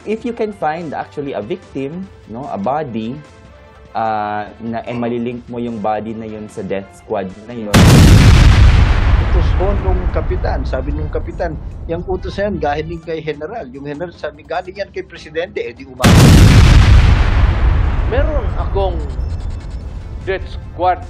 if you can find actually a victim, no, a body, and malilink mo yung body na yun sa death squad na yun. Utos ho nung kapitan, sabi nung kapitan, yung utos na yan galing kay general. Yung general sabi, galing yan kay presidente, di umabot. Meron akong death squad.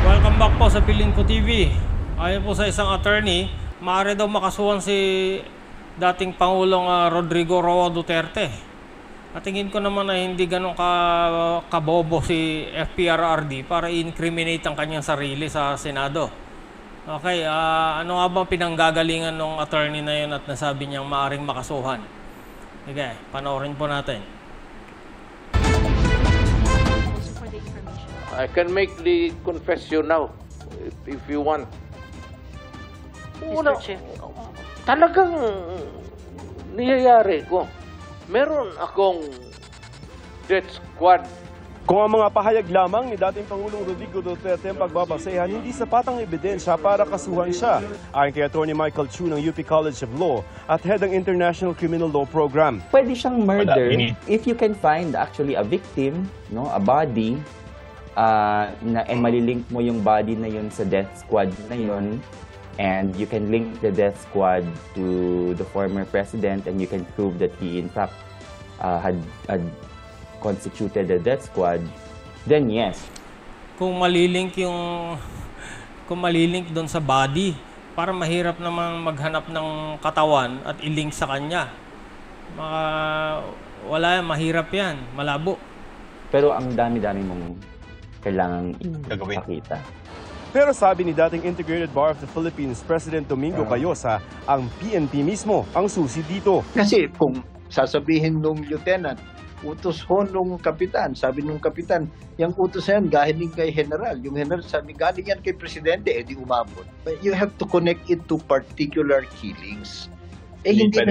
Welcome back po sa Pilingko TV. Ayon po sa isang attorney, maaari daw makasuhan si dating Pangulong Rodrigo Roa Duterte. At tingin ko naman na hindi ganun kabobo si FPRRD para i-incriminate ang kanyang sarili sa Senado. Okay, ano nga bang pinanggagalingan ng attorney na yun at nasabi niyang maaaring makasuhan? Sige, panoorin po natin. I can make the confession now if you want. Mr. Chair. Talagang niyayari ko. Meron akong death squad. Kung ang mga pahayag lamang ni dating Pangulong Rodrigo Duterte ang pagbabasehan, hindi sapat ang ebidensya para kasuhan siya. Ayon kay Atty. Michael Chu ng UP College of Law at head ng International Criminal Law Program. Pwede siyang murder if you can find actually a victim, no, a body, and malilink mo yung body na yun sa death squad na yun. And you can link the death squad to the former president, and you can prove that he in fact had constituted the death squad. Then yes. Kung malilink doon sa body, para mahirap namang maghanap ng katawan at i-link sa kanya. Wala, mahirap yan, malabo. Pero ang dami-dami mong kailangang ipakita. Pero sabi ni dating Integrated Bar of the Philippines President Domingo Cayosa, ang PNP mismo ang susi dito. Kasi kung sasabihin nung lieutenant, utos ho nung kapitan, sabi nung kapitan, yung utos na yan galing kay general. Yung general sabi, galing yan kay presidente, di umabot. But you have to connect it to particular killings. Hindi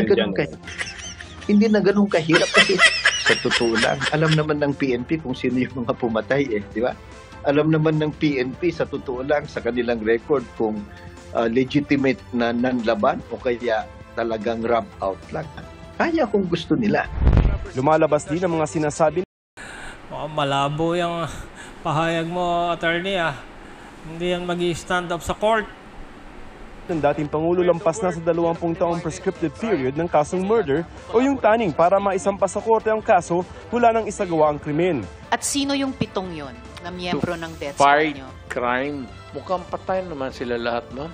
na ganun kahirap kasi sa totoo lang, alam naman ng PNP kung sino yung mga pumatay, di ba? Alam naman ng PNP sa totoo lang sa kanilang record kung legitimate na nanlaban o kaya talagang rub out lang. Kaya kung gusto nila. Lumalabas din ang mga sinasabi. Malabo yung pahayag mo, attorney. Hindi yan mag-i-stand up sa court. Ng dating Pangulo lampas na sa 20 taong prescriptive period ng kasong murder o yung taning para maisampa sa korte ang kaso mula nang isagawa ang krimen. At sino yung pitong yon na miyembro ng death squad nyo? Crime. Mukhang patay naman sila lahat, ma'am.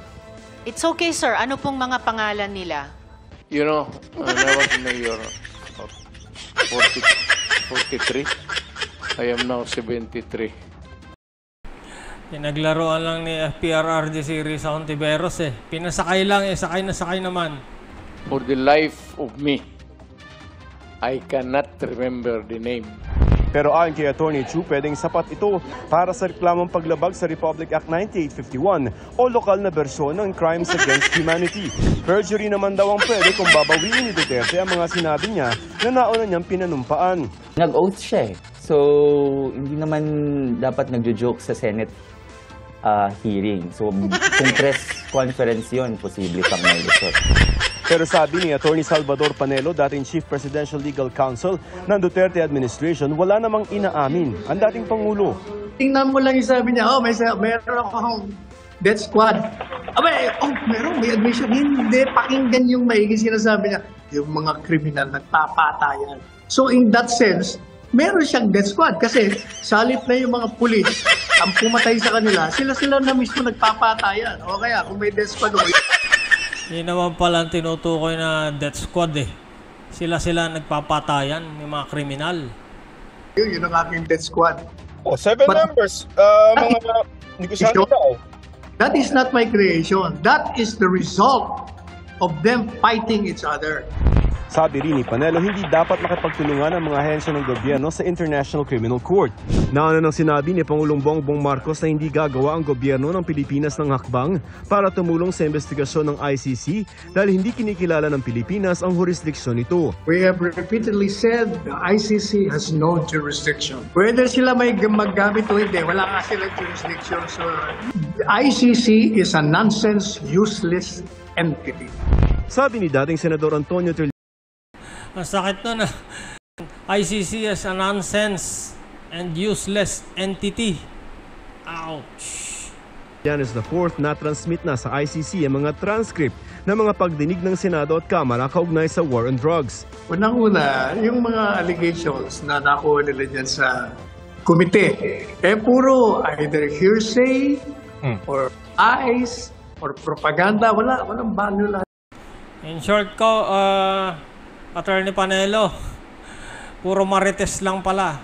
It's okay, sir. Ano pong mga pangalan nila? You know, when I was mayor, 43. I am now 73. Pinaglaruan lang ni FPRRD si Risa Hontiveros Pinasakay lang sakay na sakay naman. For the life of me, I cannot remember the name. Pero ayon kay Atty. Chu, pwedeng sapat ito para sa reklamong paglabag sa Republic Act 9851 o lokal na bersyon ng Crimes Against Humanity. Perjury naman daw ang pwede kung babawiin ni Duterte ang mga sinabi niya na nauna niyang pinanumpaan. Nag-oath siya So, hindi naman dapat nagjo-joke sa Senate hearing. So, kung press conference yun, posible pang may resort. Pero sabi ni Atty. Salvador Panelo, dating Chief Presidential Legal Counsel ng Duterte Administration, wala namang inaamin ang dating Pangulo. Tingnan mo lang yung sabi niya, meron akong death squad. May admission. Hindi, pakinggan yung maigi sinasabi niya. Yung mga kriminal nagpapatayan. So in that sense, meron siyang death squad kasi salit na yung mga pulis ang pumatay sa kanila, sila na mismo nagpapatayan. O kaya kung may death squad, Yun naman pala ang tinutukoy na death squad Sila nagpapatayan, yung mga kriminal. Yun ang aking death squad. 7 members, mga negosyante daw. That is not my creation. That is the result of them fighting each other. Sabi rin ni Panelo, hindi dapat makipagtulungan ang mga ahensya ng gobyerno sa International Criminal Court. Nauna nang sinabi ni Pangulong Bongbong Marcos na hindi gagawa ang gobyerno ng Pilipinas ng hakbang para tumulong sa investigasyon ng ICC dahil hindi kinikilala ng Pilipinas ang jurisdiksyon nito. We have repeatedly said the ICC has no jurisdiction. Whether sila may maggamit o hindi, wala nga sila jurisdiction. So, the ICC is a nonsense, useless entity. Sabi ni dating Senador Antonio Ang sakit nun ah. ICC is a nonsense and useless entity. Ouch. Yan is the fourth na transmit na sa ICC ang mga transcript ng mga pagdinig ng Senado at Kamara kaugnay sa war on drugs. Unang-una, yung mga allegations na nakuha nila dyan sa komite, puro either hearsay, or lies, or propaganda. Walang value lahat. In short ko, Attorney Panelo, puro marites lang pala.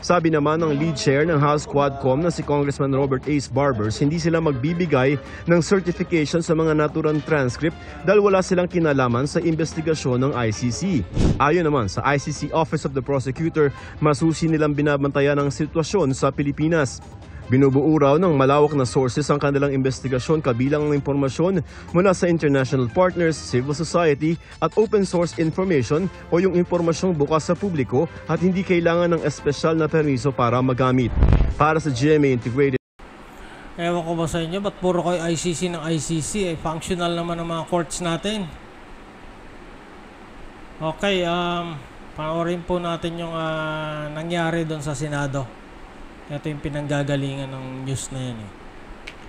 Sabi naman ng lead chair ng House Quadcom na si Congressman Robert Ace Barbers, hindi sila magbibigay ng certification sa mga naturang transcript dahil wala silang kinalaman sa investigasyon ng ICC. Ayon naman sa ICC Office of the Prosecutor, masusi nilang binabantayan ang sitwasyon sa Pilipinas. Binubuo raw ng malawak na sources ang kanilang investigasyon kabilang ng impormasyon mula sa international partners, civil society at open source information o yung impormasyong bukas sa publiko at hindi kailangan ng espesyal na permiso para magamit. Para sa GMA Integrated. Ewan ko ba sa inyo, ba't puro kayo ICC ng ICC? Functional naman ang mga courts natin. Okay, panoorin po natin yung nangyari doon sa Senado. Ito yung pinanggagalingan ng news na yan eh.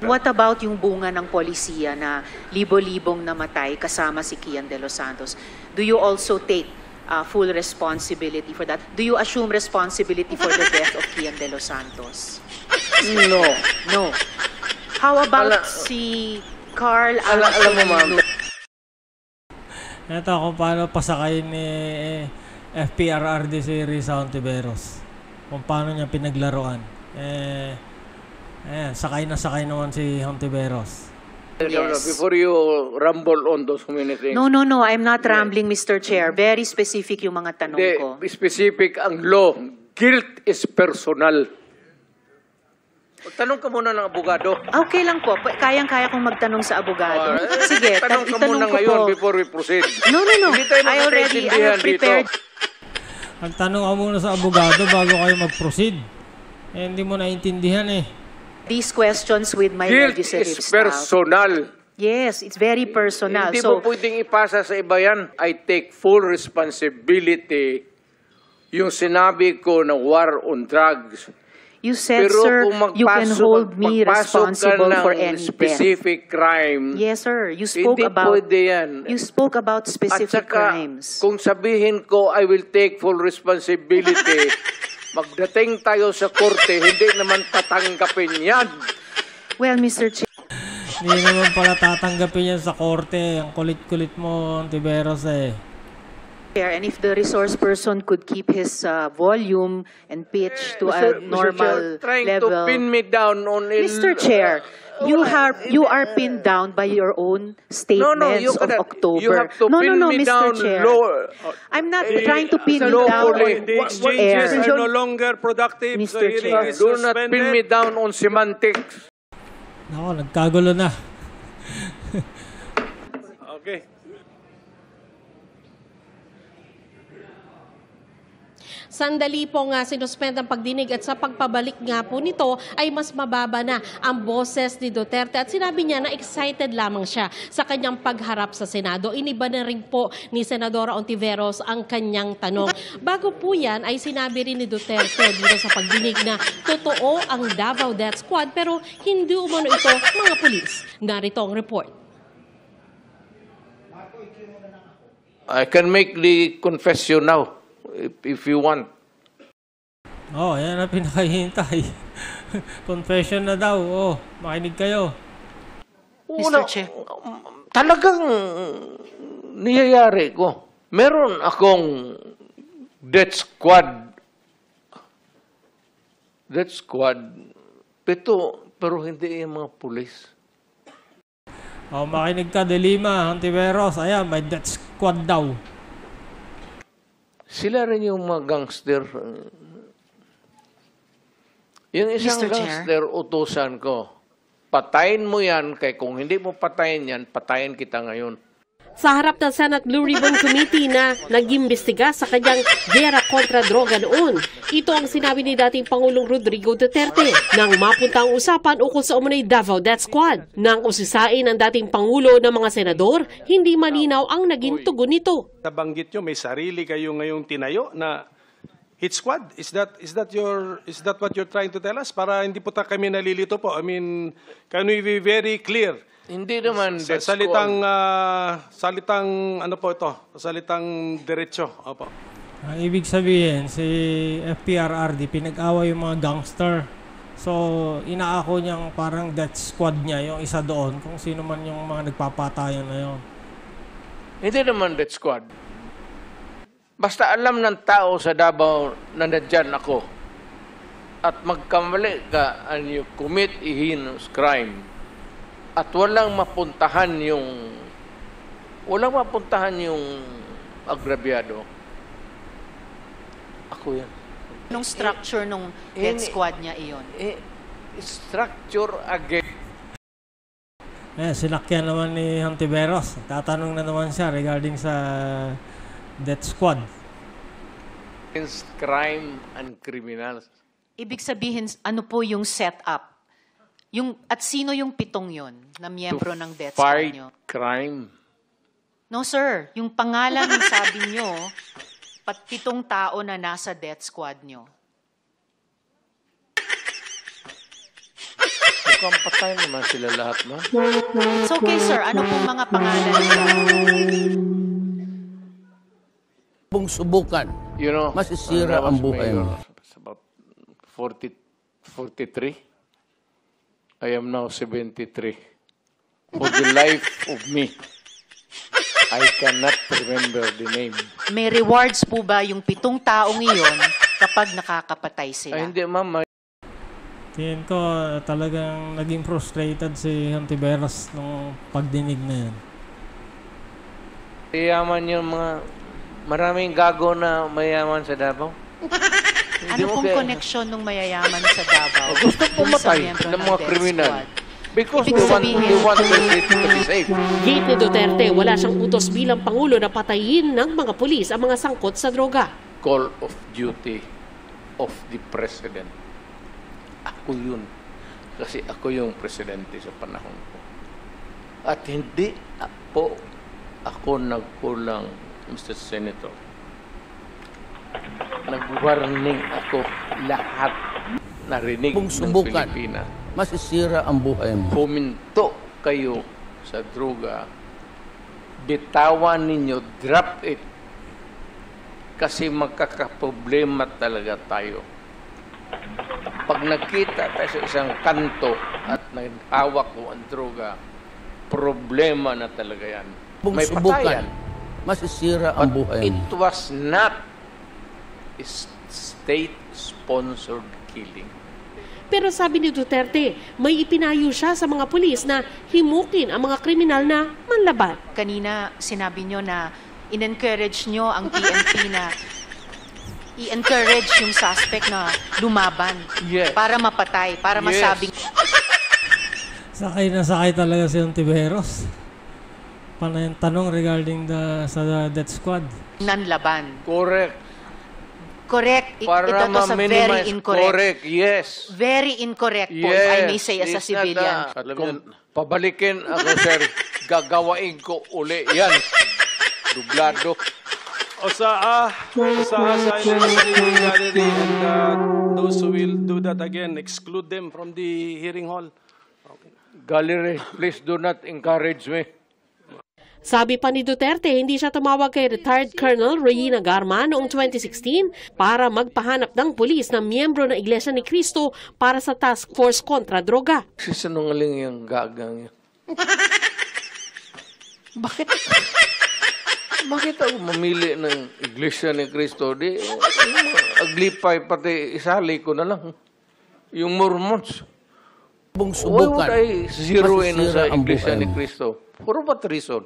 What about yung bunga ng polisiya na libo-libong namatay kasama si Kian De Los Santos? Do you also take full responsibility for that? Do you assume responsibility for the death of Kian De Los Santos? No. No. How about si Carl Alam mo, ma'am. Ito kung paano pasakayin ni FPRRD si Risa Hontiveros. Kung paano niya pinaglaruan. Ayan, sakay naman si Hontiveros. Yes. Before you rumble on those many things. No. I'm not rambling, Mr. Chair. Very specific yung mga tanong ko. Specific ang law. Guilt is personal. Tanong ka muna ng abogado. Okay lang po. Kayang-kaya kong magtanong sa abogado. Sige, tanong ka itanong muna ko ngayon po. before we proceed. No. Hindi tayo I have prepared. Magtanong ka muna sa abogado bago kayo mag-proceed. Hindi mo naintindihan eh. These questions with my Guilt legislative is staff. personal. Yes, it's very personal. Hindi mo pwedeng ipasa sa iba yan. I take full responsibility. Yung sinabi ko na war on drugs. You said, Pero sir, kung you can hold me responsible for any death. specific crime, Yes, sir. You spoke hindi about pwede yan. you spoke about At specific saka, crimes. kung sabihin ko, I will take full responsibility, magdating tayo sa korte, hindi naman tatanggapin yan. Well, Mr. Chair, Hindi naman pala tatanggapin yan sa korte. Ang kulit-kulit mo, Hontiveros eh. and if the resource person could keep his volume and pitch to a normal trying level. to pin me down on Mr. Chair, you are pinned down by your own statements you of cannot. October. You have to pin me Mr. down Chair. lower. I'm not trying to pin you down lawfully. on air. Exchanges are no longer productive. Mr. The hearing Chair. is Do not pin suspended. me down on semantics. Nako, nagkagulo na. Okay. Sandali po nga sinuspend ang pagdinig at sa pagpabalik nga po nito ay mas mababa na ang boses ni Duterte at sinabi niya na excited lamang siya sa kanyang pagharap sa Senado. Iniba na rin po ni Senadora Hontiveros ang kanyang tanong. Bago po yan ay sinabi rin ni Duterte dito sa pagdinig na totoo ang Davao Death Squad pero hindi umano ito mga pulis. Narito ang report. I can make the confession now, if you want. Oh, yan ang pinakahintay. Confession na daw. Oh, makinig kayo. Mr. Chair. Talagang niyayari ko. Meron akong death squad. Death squad. Pero hindi yung mga pulis. Oh, makinig ka, Delima, Hontiveros. Ayan, may death squad daw. Sila rin yung mga gangster. Yung isang Mr. Chair. gangster, utusan ko. Patayin mo yan, kaya kung hindi mo patayin yan, patayin kita ngayon. sa harap ng Senate Blue Ribbon Committee na nag-imbestiga sa kanyang giyera kontra droga noon. Ito ang sinabi ni dating Pangulong Rodrigo Duterte nang mapunta ang usapan ukol sa umunay Davao Death Squad. Nang usisain ng dating Pangulo ng mga senador, hindi malinaw ang naging tugon nito. Nabanggit nyo, may sarili kayo ngayong tinayo na hit squad. Is that what you're trying to tell us? Para hindi po kami nalilito po. I mean, can we be very clear? Hindi naman death Salitang ano po ito? Salitang diretso. Opo. Ibig sabihin, si FPRRD pinag-away yung mga gangster. So, inaako niyang parang death squad niya, yung isa doon, kung sino man yung mga nagpapatayan na yun. Hindi naman death squad. Basta alam ng tao sa Davao na nandyan ako at magkamali ka and you commit a heinous crime at walang mapuntahan yung agrabyado, ako yan. Anong structure nung death squad niya iyon? Structure again. Sinakyan naman ni Hontiveros. Tatanong na naman siya regarding sa death squad. Against crime and criminals. Ibig sabihin, ano po yung setup? At sino yung pitong yon na miyembro ng death squad nyo? Fight crime. No, sir. Yung pangalan ng sabi nyo, pitong tao na nasa death squad nyo. Mukhang patay naman sila lahat, no? It's okay, sir. Ano pong mga pangalan nila? Kung subukan, You know, masisira ang buhay mo. It's about 43. I am now 73. For the life of me, I cannot remember the name. May rewards po ba yung pitong taong iyon kapag nakakapatay sila? Ay, hindi, ma'am. Tingin ko talagang naging frustrated si Hontiveros nung pagdinig na yun. Yaman yung maraming gago na mayaman sa Davao. Ano pong koneksyon ng mayayaman sa Davao? Gusto pumatay ng mga kriminal. Because they want the city to be safe. Gate ni Duterte, wala siyang utos bilang Pangulo na patayin ng mga pulis ang mga sangkot sa droga. Call of duty of the President. Ako yun. Kasi ako yung presidente sa panahon ko. At hindi ako nagkulang, Mr. Senator. Nag-warning ako lahat narinig Kung ng subukan, Pilipinas. masisira ang buhay mo. Huminto kayo sa droga, bitawan ninyo, drop it. Kasi magkakaproblema talaga tayo. Pag nakita tayo sa isang kanto at naghawak ko ang droga, problema na talaga yan. Kung May subukan, patayan. masisira ang buhay It mo. was not a state-sponsored killing. Pero sabi ni Duterte, may ipinayo siya sa mga pulis na himukin ang mga kriminal na manlaban. Kanina sinabi nyo na in-encourage nyo ang PNP na i-encourage yung suspect na lumaban para mapatay, para masabing Sakay na sakay talaga si Hontiveros. Panay ang tanong regarding sa death squad. nanlaban. Correct. Correct. Para Ito to sa very ma-minimize. incorrect. Correct, yes. Very incorrect po, if I may say as a It's not civilian. Kung pabalikin ako, sir, gagawain ko uli yan. Dublado. Sa unnecessary gallery, and those who will do that again, exclude them from the hearing hall. Gallery, please do not encourage me. Sabi pa ni Duterte, hindi siya tumawag kay retired Colonel Regina Garma noong 2016 para magpahanap ng pulis na miyembro ng Iglesia ni Cristo para sa task force kontra droga. Sinungaling yung gagang yan. Bakit ako mamili ng Iglesia ni Cristo? Di, aglipay, pati isali ko na lang. Yung Mormons. Kung Why would subukan, I zero in masisira sa ang Iglesia buhay ni mo. Cristo? For what reason?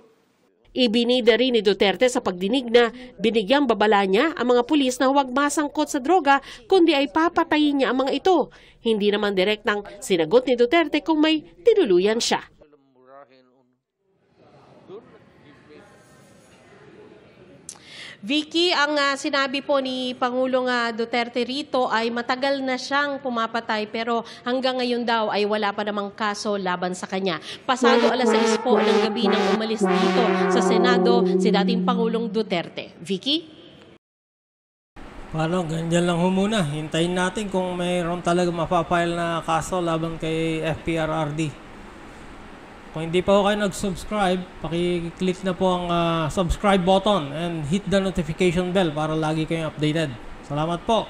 Ibinida rin ni Duterte sa pagdinig na binigyang babala niya ang mga pulis na huwag masangkot sa droga kundi ay papatayin niya ang mga ito. Hindi naman direktang sinagot ni Duterte kung may tinuluyan siya. Vicky, ang sinabi po ni Pangulong Duterte rito ay matagal na siyang pumapatay pero hanggang ngayon daw ay wala pa namang kaso laban sa kanya. Pasado 6:00 po ng gabi nang umalis dito sa Senado si dating Pangulong Duterte. Vicky? Paano, ganyan lang ho muna. Hintayin natin kung mayroon talaga mapapile na kaso laban kay FPRRD. Kung hindi pa ho kayo nag-subscribe, paki-click na po ang subscribe button and hit the notification bell para lagi kayong updated. Salamat po!